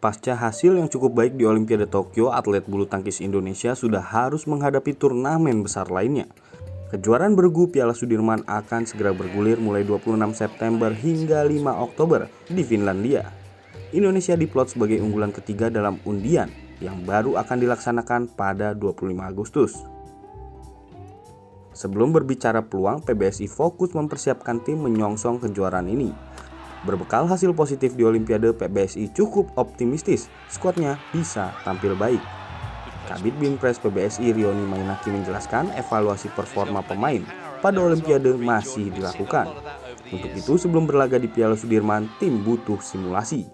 Pasca hasil yang cukup baik di Olimpiade Tokyo, atlet bulu tangkis Indonesia sudah harus menghadapi turnamen besar lainnya. Kejuaraan bergu Piala Sudirman akan segera bergulir mulai 26 September hingga 5 Oktober di Finlandia. Indonesia diplot sebagai unggulan ketiga dalam undian yang baru akan dilaksanakan pada 25 Agustus. Sebelum berbicara peluang, PBSI fokus mempersiapkan tim menyongsong kejuaraan ini. Berbekal hasil positif di Olimpiade, PBSI cukup optimistis skuadnya bisa tampil baik. Kabid Binpres PBSI Rioni Mainaki menjelaskan evaluasi performa pemain pada Olimpiade masih dilakukan. Untuk itu, sebelum berlaga di Piala Sudirman, tim butuh simulasi.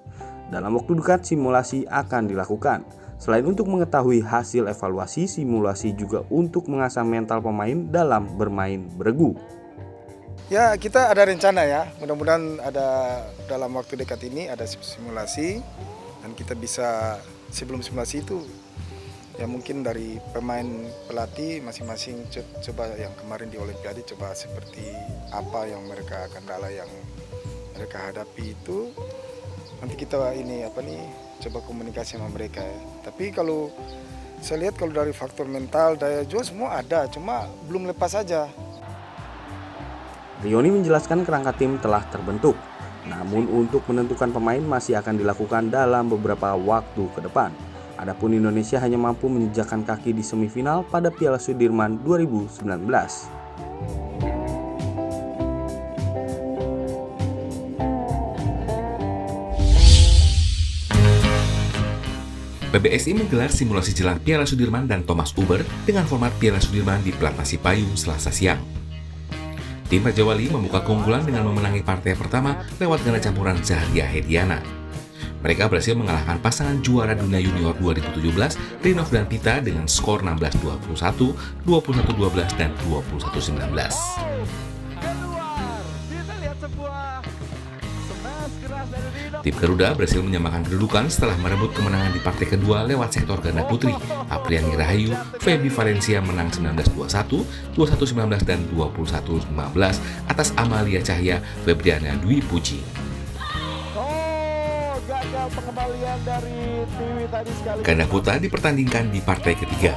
Dalam waktu dekat, simulasi akan dilakukan. Selain untuk mengetahui hasil evaluasi, simulasi juga untuk mengasah mental pemain dalam bermain beregu. Ya, kita ada rencana ya, mudah-mudahan ada dalam waktu dekat ini ada simulasi dan kita bisa sebelum simulasi itu ya mungkin dari pemain pelatih masing-masing coba yang kemarin di Olimpiade coba seperti apa yang mereka kendala yang mereka hadapi itu nanti kita coba komunikasi sama mereka ya. Tapi kalau saya lihat kalau dari faktor mental daya juang semua ada, cuma belum lepas saja. Rioni menjelaskan kerangka tim telah terbentuk, namun untuk menentukan pemain masih akan dilakukan dalam beberapa waktu ke depan. Adapun Indonesia hanya mampu menjejakkan kaki di semifinal pada Piala Sudirman 2019. PBSI menggelar simulasi jelang Piala Sudirman dan Thomas Uber dengan format Piala Sudirman di Platnasi Payung Selasa siang. Tim Raja Wali membuka keunggulan dengan memenangi partai pertama lewat ganda campuran Zahria Hediana. Mereka berhasil mengalahkan pasangan juara dunia junior 2017, Rinov dan Pita dengan skor 16-21, 21-12, dan 21-19. Tim Garuda berhasil menyamakan kedudukan setelah merebut kemenangan di partai kedua lewat sektor ganda putri. Apriani Rahayu, Feby Valencia menang 19-21, 21-19, dan 21-15 atas Amalia Cahya, Febriana Dwi Puji. Ganda putra dipertandingkan di partai ketiga.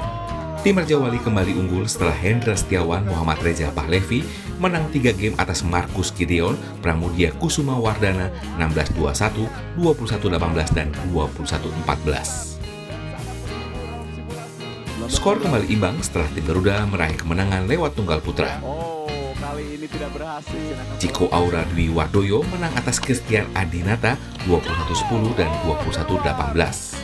Tim Raja Wali kembali unggul setelah Hendra Setiawan Muhammad Reza Pahlevi menang 3 game atas Markus Gideon, Pramudia Kusuma Wardana 16-21, 21-18, dan 21-14. Skor kembali imbang setelah tim Garuda meraih kemenangan lewat tunggal putra. Ciko Aura Dwi Wardoyo menang atas Christian Adinata 21-10 dan 21-18.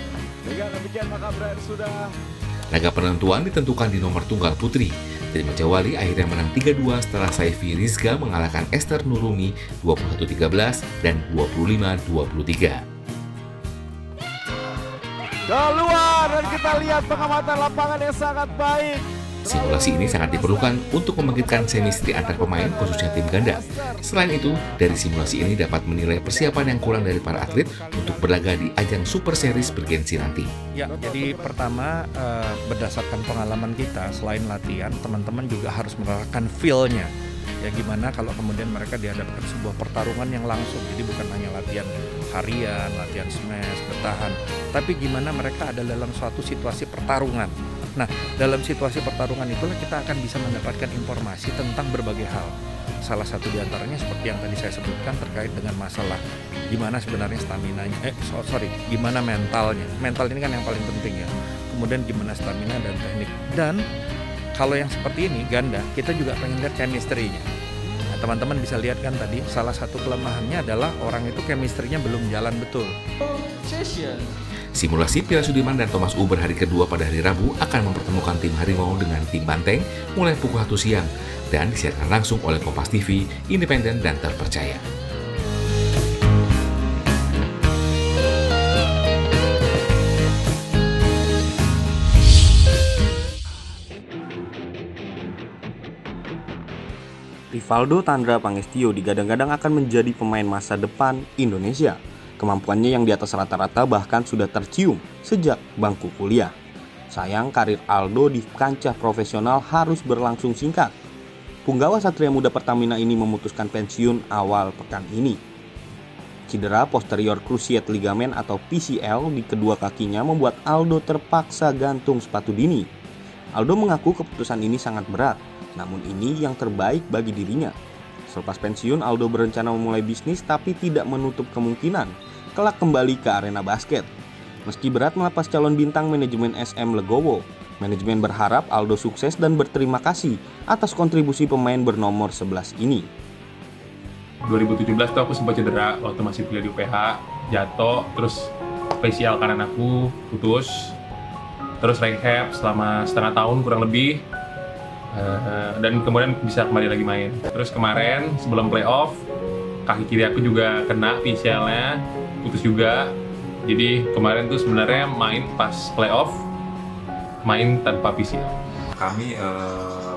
Laga penentuan ditentukan di nomor tunggal putri. Tim Raja Wali akhirnya menang 3-2 setelah Saifi Rizga mengalahkan Esther Nurumi 21-13 dan 25-23. Keluar dan kita lihat pengamatan lapangan yang sangat baik. Simulasi ini sangat diperlukan untuk membangkitkan chemistry antar pemain khususnya tim ganda. Selain itu, dari simulasi ini dapat menilai persiapan yang kurang dari para atlet untuk berlaga di ajang Super Series bergensi nanti. Ya, jadi pertama berdasarkan pengalaman kita, selain latihan, teman-teman juga harus menerapkan feel-nya. Ya gimana kalau kemudian mereka dihadapkan sebuah pertarungan yang langsung, jadi bukan hanya latihan harian, latihan smash, bertahan, tapi gimana mereka ada dalam suatu situasi pertarungan. Nah, dalam situasi pertarungan itulah kita akan bisa mendapatkan informasi tentang berbagai hal. Salah satu diantaranya seperti yang tadi saya sebutkan terkait dengan masalah gimana sebenarnya staminanya, gimana mentalnya. Mental ini kan yang paling penting ya. Kemudian gimana stamina dan teknik. Dan kalau yang seperti ini ganda, kita juga pengen lihat chemistry-nya. Nah, teman-teman bisa lihat kan tadi salah satu kelemahannya adalah orang itu chemistry-nya belum jalan betul. Simulasi Piala Sudirman dan Thomas Uber hari kedua pada hari Rabu akan mempertemukan tim Harimau dengan tim Banteng mulai pukul 1 siang dan disiarkan langsung oleh Kompas TV, independen dan terpercaya. Rivaldo Tandra Pangestio digadang-gadang akan menjadi pemain masa depan Indonesia. Kemampuannya yang di atas rata-rata bahkan sudah tercium sejak bangku kuliah. Sayang karir Aldo di kancah profesional harus berlangsung singkat. Punggawa Satria Muda Pertamina ini memutuskan pensiun awal pekan ini. Cedera posterior cruciate ligament atau PCL di kedua kakinya membuat Aldo terpaksa gantung sepatu dini. Aldo mengaku keputusan ini sangat berat, namun ini yang terbaik bagi dirinya. Selepas pensiun, Aldo berencana memulai bisnis tapi tidak menutup kemungkinan kelak kembali ke arena basket. Meski berat melepas calon bintang manajemen SM Legowo, manajemen berharap Aldo sukses dan berterima kasih atas kontribusi pemain bernomor 11 ini. 2017 tuh aku sempat cedera waktu masih kuliah di UPH, jatuh, terus PCL kanan aku putus, terus rehab selama setengah tahun kurang lebih, dan kemudian bisa kembali lagi main. Terus kemarin sebelum playoff, kaki kiri aku juga kena PCL-nya, putus juga. Jadi kemarin tuh sebenarnya main pas playoff, main tanpa PCL. Kami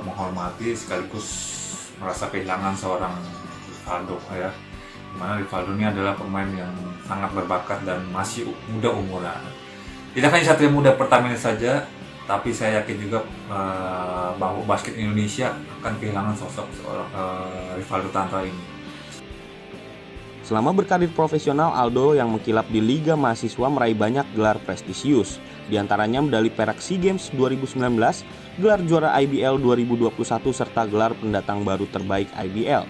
menghormati sekaligus merasa kehilangan seorang Rivaldo ya. Dimana Rivaldo ini adalah pemain yang sangat berbakat dan masih muda umurnya. Tidak hanya Satria Muda Pertamina saja, tapi saya yakin juga bahwa basket Indonesia akan kehilangan sosok seorang Rivaldo Tantra ini. Selama berkarir profesional, Aldo yang mengkilap di Liga Mahasiswa meraih banyak gelar prestisius. Di antaranya medali perak SEA Games 2019, gelar juara IBL 2021, serta gelar pendatang baru terbaik IBL.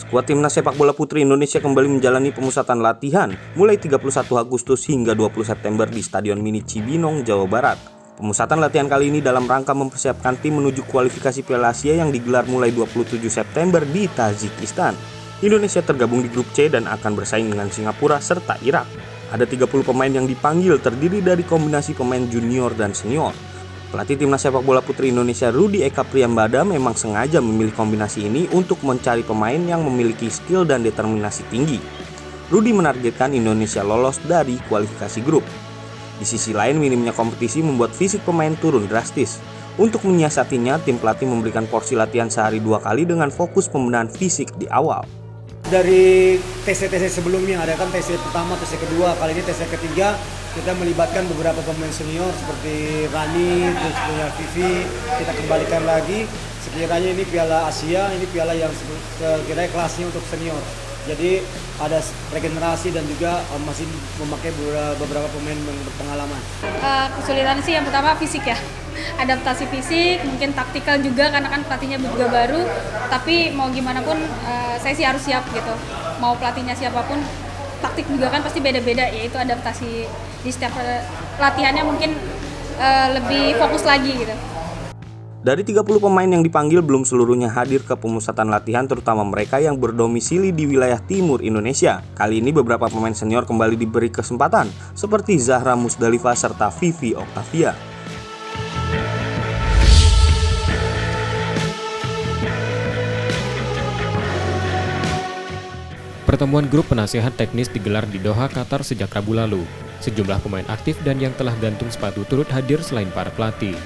Skuad Timnas Sepak Bola Putri Indonesia kembali menjalani pemusatan latihan mulai 31 Agustus hingga 20 September di Stadion Mini Cibinong, Jawa Barat. Pemusatan latihan kali ini dalam rangka mempersiapkan tim menuju kualifikasi Piala Asia yang digelar mulai 27 September di Tajikistan. Indonesia tergabung di grup C dan akan bersaing dengan Singapura serta Irak. Ada 30 pemain yang dipanggil terdiri dari kombinasi pemain junior dan senior. Pelatih Timnas Sepak Bola Putri Indonesia Rudy Eka Priyambada memang sengaja memilih kombinasi ini untuk mencari pemain yang memiliki skill dan determinasi tinggi. Rudy menargetkan Indonesia lolos dari kualifikasi grup. Di sisi lain, minimnya kompetisi membuat fisik pemain turun drastis. Untuk menyiasatinya, tim pelatih memberikan porsi latihan sehari 2 kali dengan fokus pembenahan fisik di awal. Dari TC-TC sebelumnya, ada kan TC pertama, TC kedua, kali ini TC ketiga kita melibatkan beberapa pemain senior seperti Rani, terus punya Vivi, kita kembalikan lagi. Sekiranya ini Piala Asia, ini piala yang sekiranya kelasnya untuk senior. Jadi ada regenerasi dan juga masih memakai beberapa pemain yang berpengalaman. Kesulitan sih yang pertama fisik ya, adaptasi fisik, mungkin taktikal juga karena kan pelatihnya juga baru. Tapi mau gimana pun saya sih harus siap gitu. Mau pelatihnya siapapun, taktik juga kan pasti beda-beda, yaitu adaptasi di setiap latihannya mungkin lebih fokus lagi gitu. Dari 30 pemain yang dipanggil, belum seluruhnya hadir ke pemusatan latihan, terutama mereka yang berdomisili di wilayah timur Indonesia. Kali ini beberapa pemain senior kembali diberi kesempatan, seperti Zahra Musdalifah serta Vivi Octavia. Pertemuan grup penasihat teknis digelar di Doha, Qatar sejak Rabu lalu. Sejumlah pemain aktif dan yang telah gantung sepatu turut hadir selain para pelatih.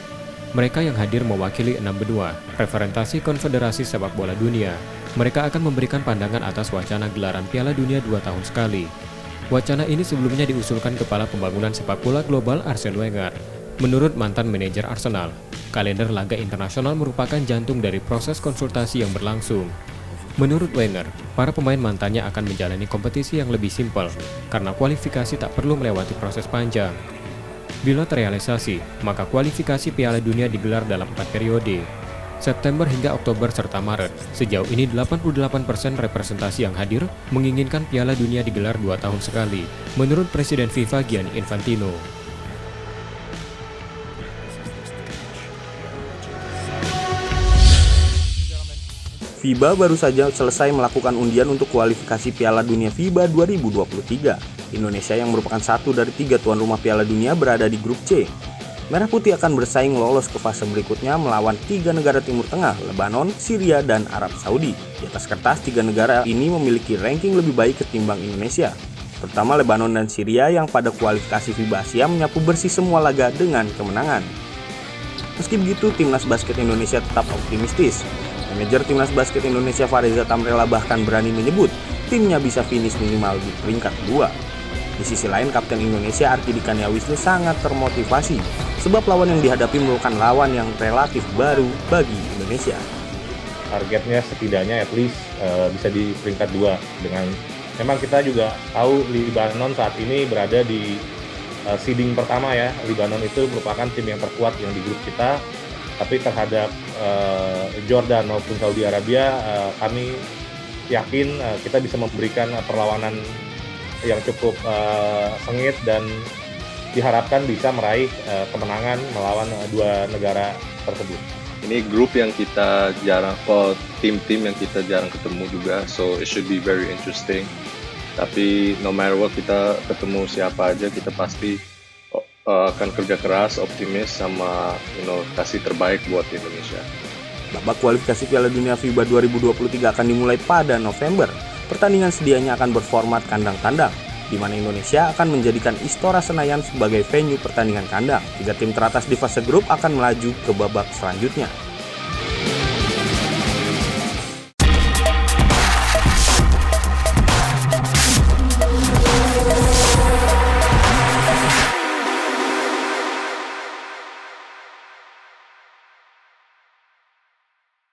Mereka yang hadir mewakili 6 benua, representasi Konfederasi Sepak Bola Dunia. Mereka akan memberikan pandangan atas wacana gelaran Piala Dunia 2 tahun sekali. Wacana ini sebelumnya diusulkan Kepala Pembangunan Sepak Bola Global Arsene Wenger. Menurut mantan manajer Arsenal, kalender laga internasional merupakan jantung dari proses konsultasi yang berlangsung. Menurut Wenger, para pemain mantannya akan menjalani kompetisi yang lebih simpel, karena kualifikasi tak perlu melewati proses panjang. Bila terrealisasi, maka kualifikasi Piala Dunia digelar dalam 4 periode, September hingga Oktober serta Maret. Sejauh ini 88% representasi yang hadir menginginkan Piala Dunia digelar 2 tahun sekali, menurut Presiden FIFA Gianni Infantino. FIBA baru saja selesai melakukan undian untuk kualifikasi Piala Dunia FIBA 2023. Indonesia yang merupakan satu dari 3 tuan rumah Piala Dunia berada di grup C. Merah Putih akan bersaing lolos ke fase berikutnya melawan 3 negara Timur Tengah, Lebanon, Syria, dan Arab Saudi. Di atas kertas, 3 negara ini memiliki ranking lebih baik ketimbang Indonesia, terutama Lebanon dan Syria yang pada kualifikasi FIBA Asia menyapu bersih semua laga dengan kemenangan. Meski begitu, Timnas Basket Indonesia tetap optimistis. Manajer Timnas Basket Indonesia Fareza Tamrela bahkan berani menyebut timnya bisa finish minimal di peringkat 2. Di sisi lain, Kapten Indonesia Arkidika Wisnu sangat termotivasi sebab lawan yang dihadapi merupakan lawan yang relatif baru bagi Indonesia. targetnya setidaknya at least bisa di peringkat 2 dengan memang kita juga tahu Libanon saat ini berada di seeding pertama ya. Libanon itu merupakan tim yang terkuat yang di grup kita, tapi terhadap Jordan maupun Saudi Arabia kami yakin kita bisa memberikan perlawanan yang cukup sengit dan diharapkan bisa meraih kemenangan melawan dua negara tersebut. Ini grup yang kita jarang, tim-tim yang kita jarang ketemu juga, so it should be very interesting. Tapi no matter what kita ketemu siapa aja, kita pasti akan kerja keras, optimis, sama kasih terbaik buat Indonesia. Babak kualifikasi Piala Dunia FIBA 2023 akan dimulai pada November. Pertandingan sedianya akan berformat kandang-tandang, di mana Indonesia akan menjadikan Istora Senayan sebagai venue pertandingan kandang. 3 tim teratas di fase grup akan melaju ke babak selanjutnya.